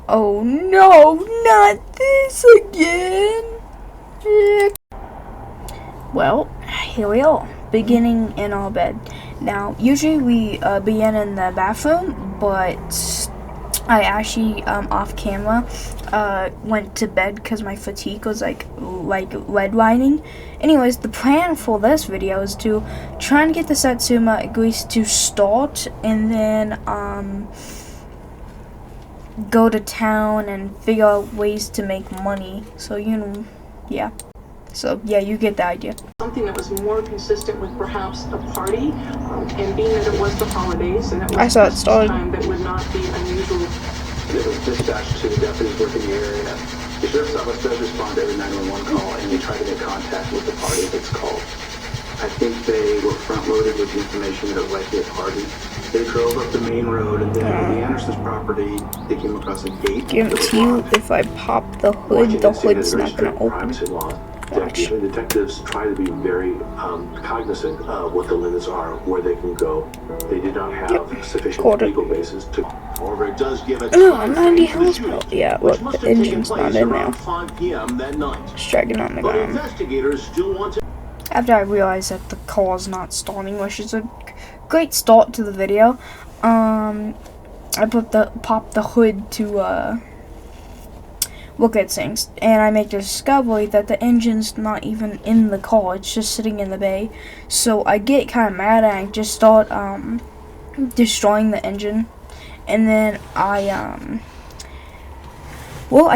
Oh no, not this again. Well, here we are, beginning in our bed. Now, usually we begin in the bathroom, but I actually, off camera, went to bed because my fatigue was like redlining. Anyways, the plan for this video is to try and get the Satsuma Grease to start, and then, go to town and figure out ways to make money. So, yeah. So, yeah, you get the idea. Something that was more consistent with perhaps a party, and being that it was the holidays, and it was a time that would not be unusual. It was dispatched to the deputies working the area. The sheriff's office does respond to every 911 call, and they try to make contact with the party if it's called. I think they were front-loaded with the information that it was likely a party. They drove up the main road, and then on the Anderson's property, they came across a gate. Guarantee you, if I pop the hood, the hood's not gonna open. The detectives try to be very cognizant of what the limits are, where they can go. They did not have sufficient legal basis to. However, it does give a 90 horsepower. Yeah, look, the engine's not in now. It's dragging on the ground. After I realized that the car's not starting, which is a great start to the video, I popped the hood to look at things, and I make the discovery that the engine's not even in the car, it's just sitting in the bay. So I get kind of mad and I just start destroying the engine, and then I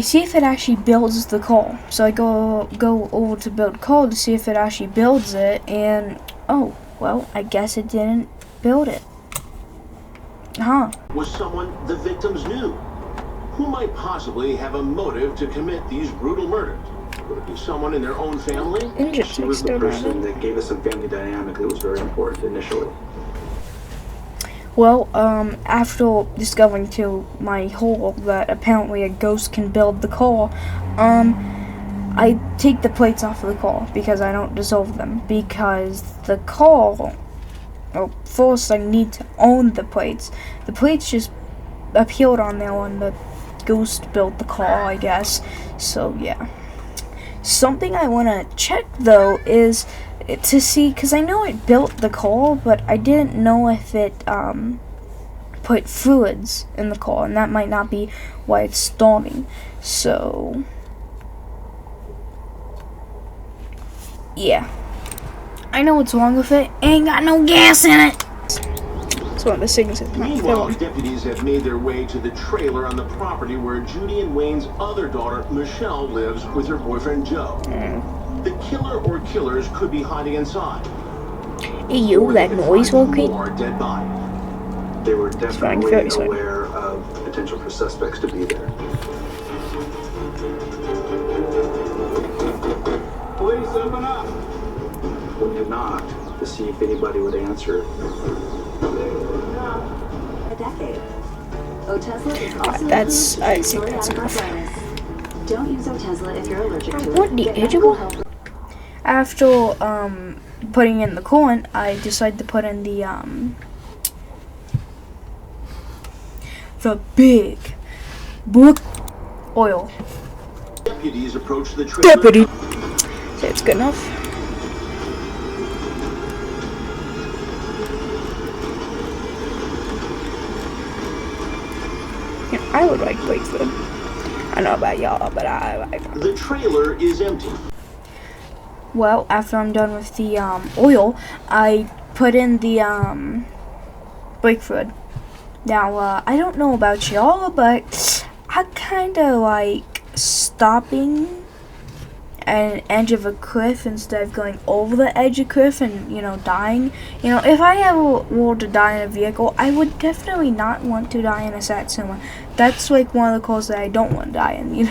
see if it actually builds the car. So I go over to build car to see if it actually builds it, and oh well, I guess it didn't build it. Was someone the victims knew? Who might possibly have a motive to commit these brutal murders? Would it be someone in their own family? She was the person that gave us some family dynamic that was very important initially. Well, after discovering to my horror that apparently a ghost can build the car, I take the plates off of the car because I don't dissolve them. Because the car, well, first I need to own the plates. The plates just appeared on there when the ghost built the car, I guess. So yeah. Something I want to check though is to see, because I know it built the car, but I didn't know if it put fluids in the car, and that might not be why it's starting. So yeah, I know what's wrong with it. Ain't got no gas in it. That's one of the things that's not Meanwhile, deputies have made their way to the trailer on the property where Judy and Wayne's other daughter, Michelle, lives with her boyfriend, Joe. The killer or killers could be hiding inside. Hey, you, that noise working? More dead bodies. They were definitely aware of the potential for suspects to be there. Please open up. We had knocked to see if anybody would answer. A decade. Otezla is also that's, I think that's enough. Don't use Otezla if you're allergic to it. What the edible? After putting in the corn, I decided to put in the big book oil. Deputies approach the trailer. Deputy. So it's good enough. I would like food. I don't know about y'all, but I like them. The trailer is empty. Well, after I'm done with the oil, I put in the brake fluid. Now, I don't know about y'all, but I kind of like stopping at an edge of a cliff instead of going over the edge of a cliff and, dying. If I ever were to die in a vehicle, I would definitely not want to die in a Satsuma. That's like one of the cars that I don't want to die in,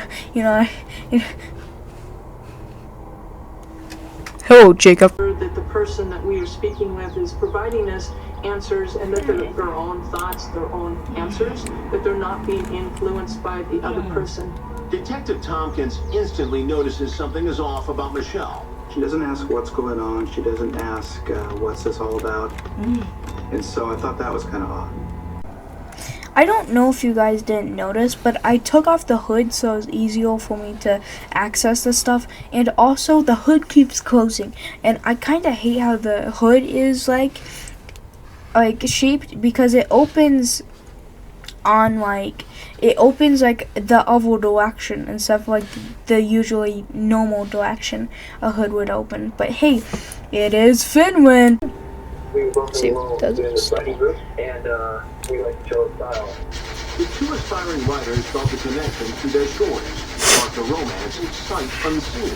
Hello, Jacob. That the person that we are speaking with is providing us answers, and that they're their own thoughts, their own answers, that they're not being influenced by the other person. Detective Tompkins instantly notices something is off about Michelle. She doesn't ask what's going on. She doesn't ask what's this all about. And so I thought that was kind of odd. I don't know if you guys didn't notice, but I took off the hood so it's easier for me to access the stuff. And also, the hood keeps closing. And I kind of hate how the hood is like shaped, because it opens on it opens the other direction instead of like the usually normal direction a hood would open. But hey, it is Finwin. See if it does it. We like to show style. The two aspiring writers felt a connection to their stories, sparked a romance sight unseen.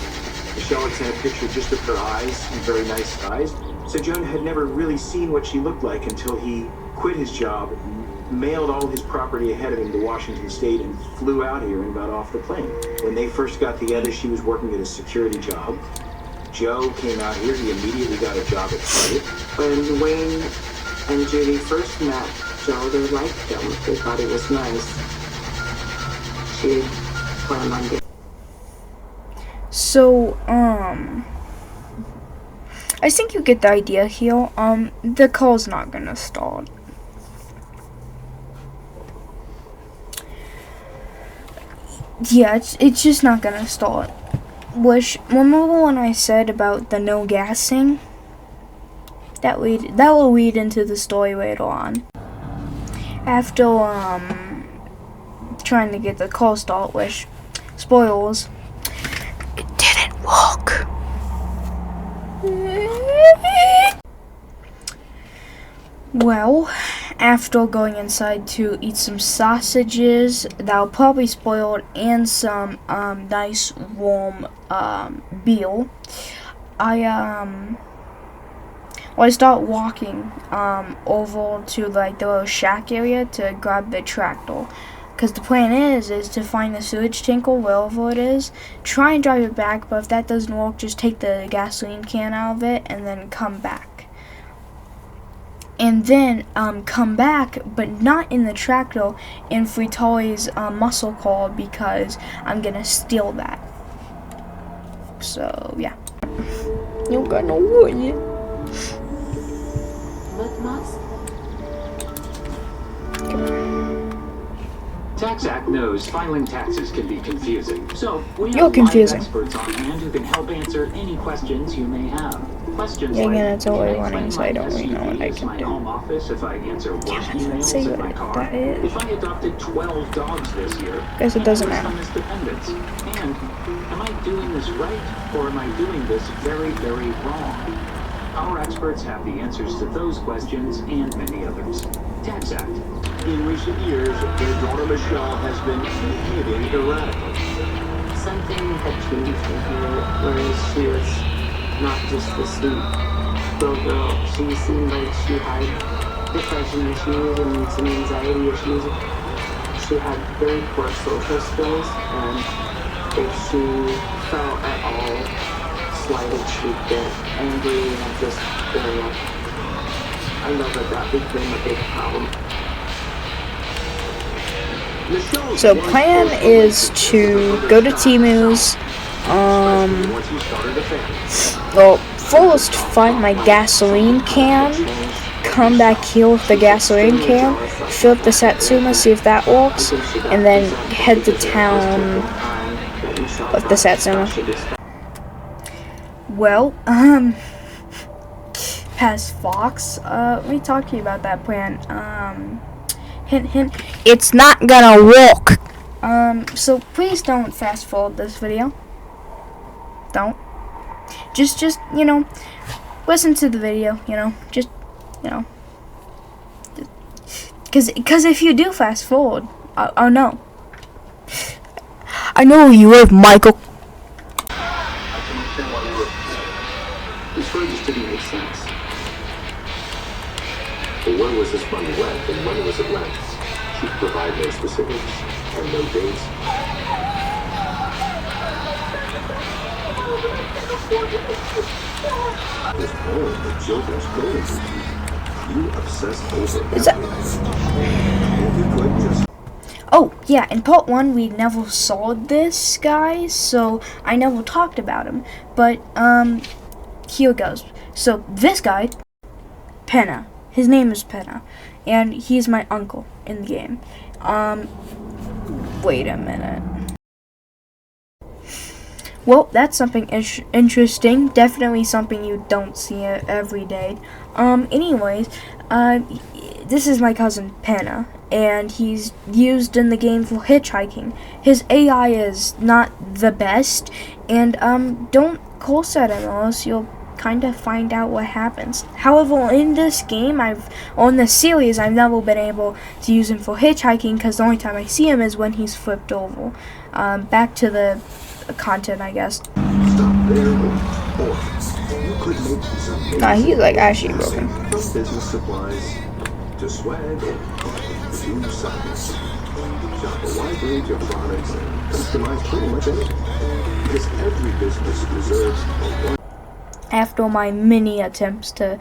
Michelle had sent a picture just of her eyes and very nice eyes, so Joan had never really seen what she looked like until he quit his job, mailed all his property ahead of him to Washington State, and flew out here and got off the plane. When they first got together, she was working at a security job. Joe came out here, he immediately got a job at Target. When Wayne and Judy first met Joe, they liked him. They thought he was nice. She planned on getting. So, I think you get the idea here. The call's not gonna start. Yeah, it's just not gonna start. Remember when I said about the no gassing? That will lead into the story later on. After trying to get the call start, which spoilers, it didn't work. Well, after going inside to eat some sausages that were probably spoiled and some nice warm beer, I start walking over to like the little shack area to grab the tractor, because the plan is to find the sewage tank or wherever it is, try and drive it back, but if that doesn't work, just take the gasoline can out of it and then come back. And then come back, but not in the tractor, in Fritoy's muscle car, because I'm gonna steal that. So yeah, you gonna win. TaxAct knows filing taxes can be confusing, so we You're have confusing. live experts on hand who can help answer any questions you may have. Questions Yeah, like, again, it's already can I running, claim so I my don't really know what I SUV as can my do. home office if I answer work emails say in what my car? that is. If I adopted 12 dogs this year, Guess it doesn't can I matter. list on this dependence? And am I doing this right, or am I doing this very, very wrong? Our experts have the answers to those questions and many others. TaxAct. In recent years, their daughter Michelle has been behaving erratically. Something had changed with her, whereas she was not just the sweet little girl. She seemed like she had depression issues and some anxiety issues. She had very poor social skills, and if she felt at all slighted, she'd get angry and just very up. I know that became a big problem. Michelle's So one plan close is relationship to with her go to daughter, Timu's, especially once he started a family. well, first find my gasoline can, come back here with the gasoline can, fill up the Satsuma, see if that works, and then head to town with the Satsuma. Well, past Fox, let me talk to you about that plan. Hint, hint, it's not gonna work. So please don't fast forward this video. Don't. Just, you know, listen to the video, you know, just, you know. Cause if you do fast forward, I'll know. I know where you live, Michael. I can understand why you were. This story just didn't make sense. Well, when was this money lent and when was it lent? She could provide no specifics and no dates. This home, the children's going. You obsessed over Is that? If you could just Oh, yeah, in part 1, we never saw this guy, so I never talked about him. But, here it goes. So, this guy, Penna, his name is Penna, and he's my uncle in the game. Wait a minute. Well, that's something interesting. Definitely something you don't see every day. Anyways, this is my cousin Panna, and he's used in the game for hitchhiking. His AI is not the best, and don't close at him or else you'll kind of find out what happens. However, in this game, on this series, I've never been able to use him for hitchhiking because the only time I see him is when he's flipped over. Back to the content, I guess. Nah, he's like actually broken. From business supplies to swag to science. Shop a wide range of products and customize pretty much anything. Because every business deserves a one. After my mini attempts to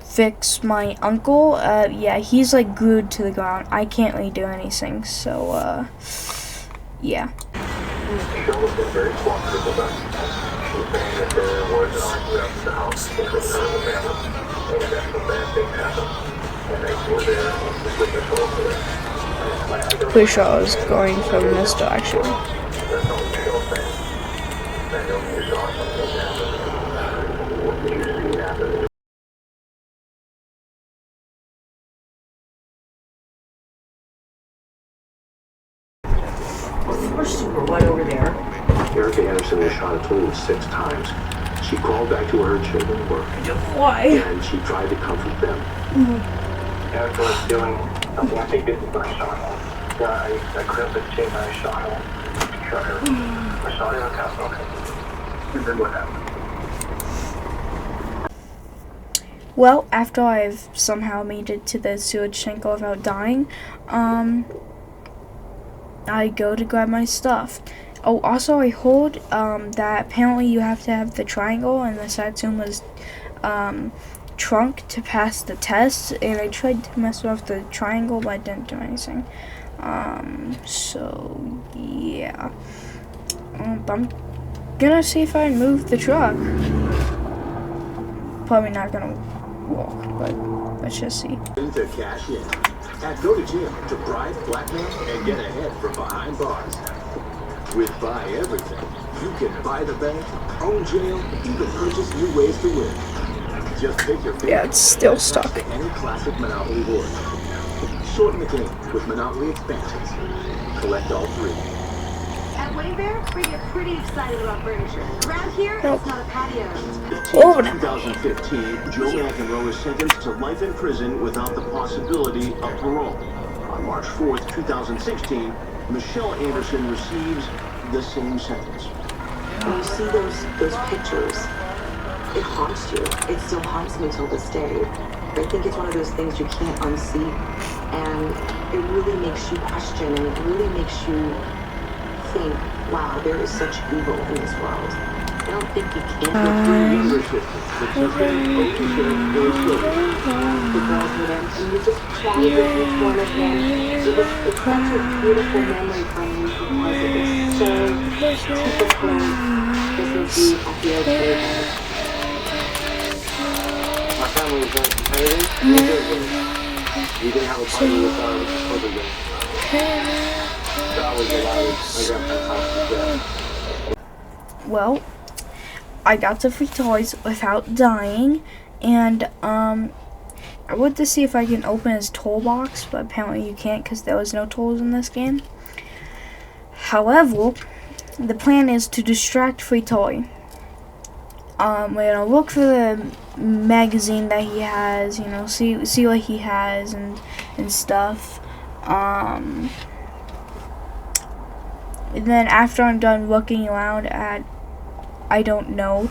fix my uncle, yeah, he's like glued to the ground. I can't really do anything, so yeah. Michelle has been very cooperative with us. She's saying that there was an argument at the house between her and the family, and that some bad things happened. And they were there to witness all of this. Pretty sure I was going from this direction. That's all Michelle saying. I know you saw something happen. What did you see happen? What over there? Erica Anderson was shot a total of 6 times. She crawled back to where her children were. Why? And she tried to comfort them. Erica was doing something. I think this is when I shot her. Yeah, I grabbed the chain and I shot her. Shot her. I shot her on top. Okay. And then what happened? Well, after I've somehow made it to the sewage tank without dying, I go to grab my stuff. Oh, also I heard that apparently you have to have the triangle and the Satsuma's trunk to pass the test, and I tried to mess with the triangle but I didn't do anything. So yeah. I'm gonna see if I can move the truck. Probably not gonna walk, but let's just see. To cash in. And go to jail to bribe, blackmail, and get ahead from behind bars. With Buy Everything, you can buy the bank, own jail, even purchase new ways to win. Just pick your favorite. Yeah, it's still stuck. To any classic Monopoly board. Shorten the game with Monopoly expansions. Collect all 3. At Waybear, we get pretty excited about furniture. Around here, Nope. it's not a patio. Oh, In 2015, Joe McEnroe was sentenced to life in prison without the possibility of parole. On March 4th, 2016, Michelle Anderson receives the same sentence. When you see those pictures, it haunts you. It still haunts me till this day. I think it's one of those things you can't unsee, and it really makes you question, and it really makes you think, wow, there is such evil in this world. I don't think you can. Younger sister, the Tiffany Ocean Illustrated. The girls with him, and you just chat with each one of them. It's such a beautiful memory from me because it is so typical businessy at the okay. My family was everything. You didn't have a party with other than that was a lot of my grandpa's house. well, I got the free toys without dying, and I went to see if I can open his toolbox, but apparently you can't because there was no tools in this game. However, the plan is to distract Free Toy. We're gonna look for the magazine that he has, you know, see what he has and stuff. And then after I'm done looking around at, I don't know,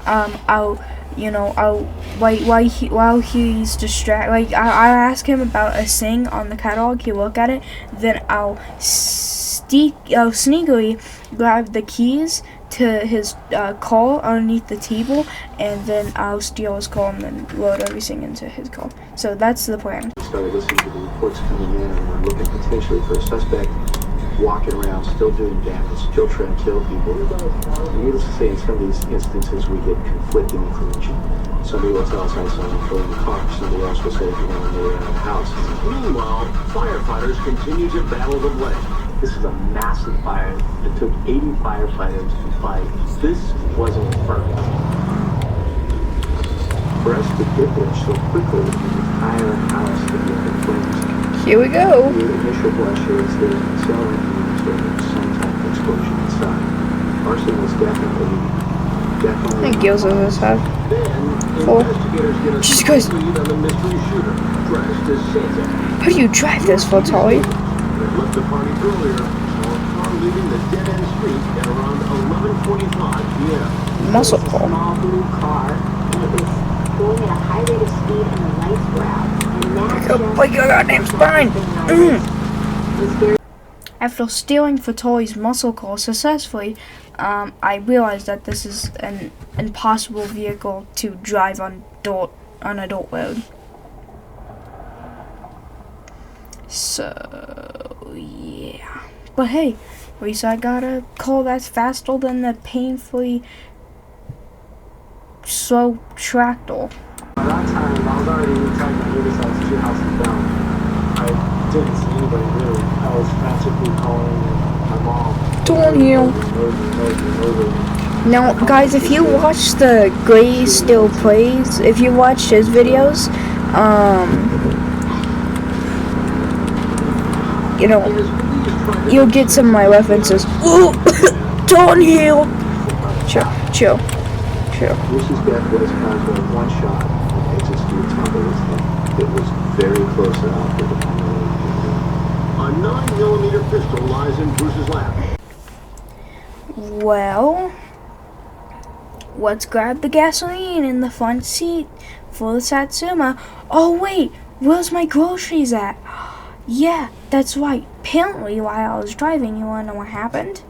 while he's distracted, like I'll ask him about a thing on the catalog. He'll look at it, then I'll sneakily grab the keys to his car underneath the table, and then I'll steal his car and then load everything into his car. So that's the plan. We started listening to the reports coming in, and we're looking potentially for a suspect walking around, still doing damage, still trying to kill people. Needless to say, in some of these instances, we get conflicting information. Somebody will tell us outside and fill in the car. Somebody else will say if you're in the house. Meanwhile, firefighters continue to battle the blaze. This is a massive fire. It took 80 firefighters to fight. This was an inferno. For us to get there so quickly, the entire house could be up in flames. Here we go. The initial blush is the cell fumes or some type of explosion inside. Arson was definitely. How many gills does this have? Then, Four. investigators get a Jesus Christ. lead on the mystery shooter, dressed as Santa. How do you drive this, Fatali? They left the party earlier, saw a car leaving the dead-end street at around 11:45 p.m. Muscle It was a call. small blue car, and it was going at a high rate of speed, and the lights were out. And that just Break your goddamn spine. was very After stealing Fatali's muscle car successfully, I realized that this is an impossible vehicle to drive on adult road. So yeah, but hey, at least I got a car that's faster than the painfully slow tractor. By that time, I was already inside my neighbor's house 2 houses down. I didn't see anybody really. I was frantically calling my mom. Downhill. Now, guys, if you watch the Gray Still Plays, if you watch his videos, you know, you'll get some of my references. Ooh, downhill. Chill. Lucy's death was caused by one shot that exits through the top of his head. It was very close enough that the family. A 9mm pistol lies in Bruce's lap. Well, let's grab the gasoline in the front seat for the Satsuma. Oh wait, where's my groceries at? Yeah, that's right. Apparently, while I was driving, you wanna know what happened?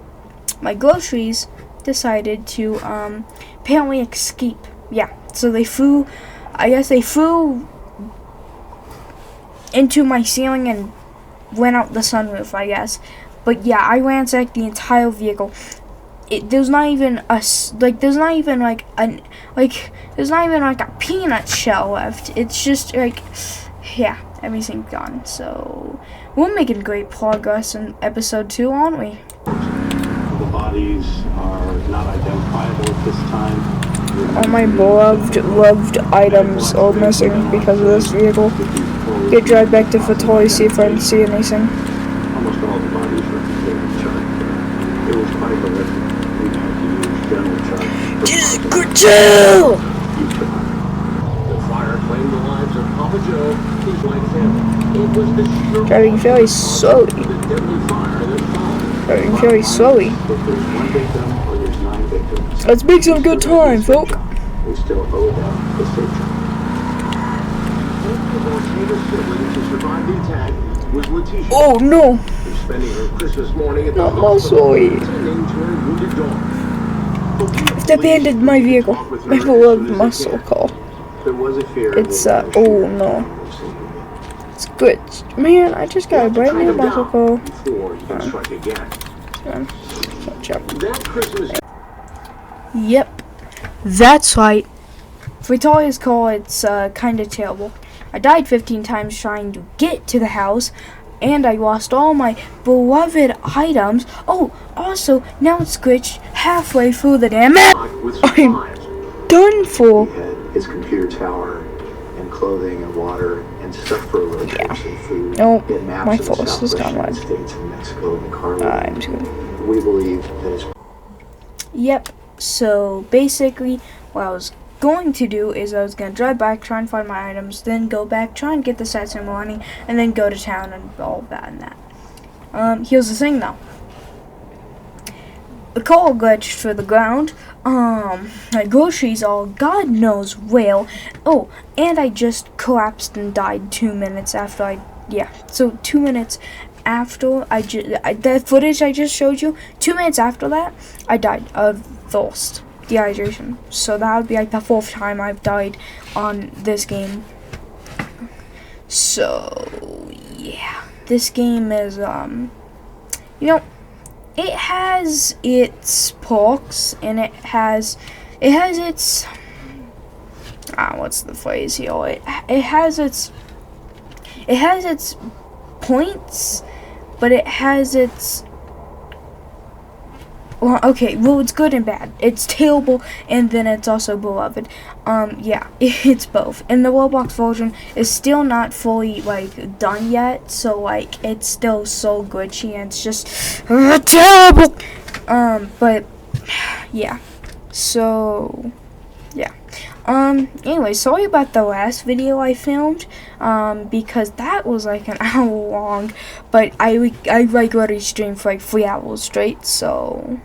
My groceries decided to apparently escape. Yeah, so they flew into my ceiling and went out the sunroof, I guess. But yeah, I ransacked the entire vehicle. There's not even a peanut shell left. It's just like, yeah, everything's gone. So we're making great progress in episode 2, aren't we? The bodies are not identifiable at this time. All my loved items are missing because of this vehicle. Get dragged back to Fatali, see if I can see anything. Almost all the bodies were completely charred. It was quite horrific. We had to use general charge. Just good job! The fire claimed the lives of Papa Joe, his wife family. It was the sheer Driving very slowly. the deadly fire that followed. Driving very slowly. If there's one victim or there's 9 victims. Let's make some good time, folk. We still owe them the safe job. Sibling to survive the attack was Letitia, Oh no! who's spending her Christmas morning at the Not my hospital soy. tending to her wounded dog. They abandoned my vehicle. My beloved muscle car. There was a fear. It's oh no. It's good. Man, I just got a brand new muscle car. Before you can strike again. Catch up. That Christmas Yep. That's right. Vitalia's car, it's kinda terrible. I died 15 times trying to get to the house, and I lost all my beloved items. Oh, also, now it's glitched halfway through the damn map. with I'm supplies. done for. He had his computer tower and clothing and water and stuff for road trips and food. Nope, He had maps my of the force has gone southwestern wide. states and Mexico in the car. I'm just gonna. We believe that his Yep, so basically, what I was going to do is I was going to drive back, try and find my items, then go back, try and get the Satsuma money, and then go to town and all of that and that. Here's the thing though. The car glitched for the ground. My groceries all God knows where. Oh, and I just collapsed and died 2 minutes after so 2 minutes after the footage I just showed you, 2 minutes after that, I died of thirst, dehydration. So that would be like the 4th time I've died on this game. So yeah, this game is it has its perks and it has its what's the phrase here? It has its points, but it has its, well, okay, well, it's good and bad. It's terrible, and then it's also beloved. Yeah, it's both. And the Roblox version is still not fully, like, done yet, so, like, it's still so glitchy, and it's just terrible. But, yeah. So, yeah. Anyway, sorry about the last video I filmed, because that was like an hour long, but I regularly streamed for like 3 hours straight, so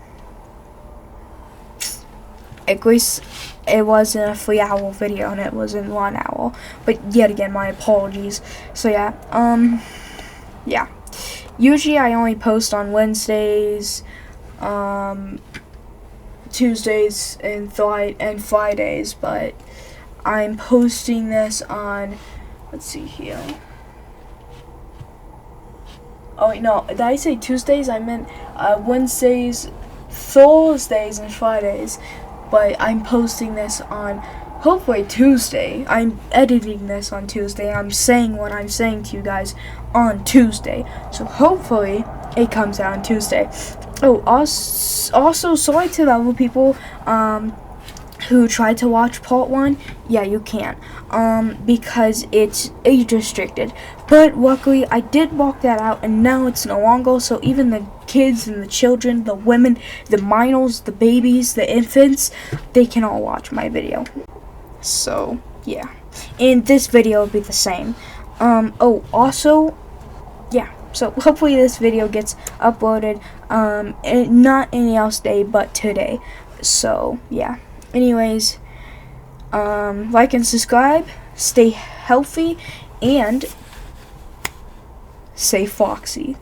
at least it wasn't a 3-hour video and it was in 1 hour, but yet again, my apologies. So yeah, yeah, usually I only post on Wednesdays, Tuesdays and Fridays, but I'm posting this on, let's see here. Oh wait, no, did I say Tuesdays? I meant Wednesdays, Thursdays, and Fridays, but I'm posting this on hopefully Tuesday. I'm editing this on Tuesday. I'm saying what I'm saying to you guys on Tuesday, so hopefully it comes out on Tuesday. Oh, also sorry to the other people who tried to watch part 1. Yeah, you can't, because it's age restricted. But luckily, I did walk that out, and now it's no longer. So even the kids and the children, the women, the minors, the babies, the infants, they can all watch my video. So yeah, and this video will be the same. Oh, also, yeah. So hopefully this video gets uploaded, not any else day but today. So yeah. Anyways, like and subscribe, stay healthy, and stay foxy.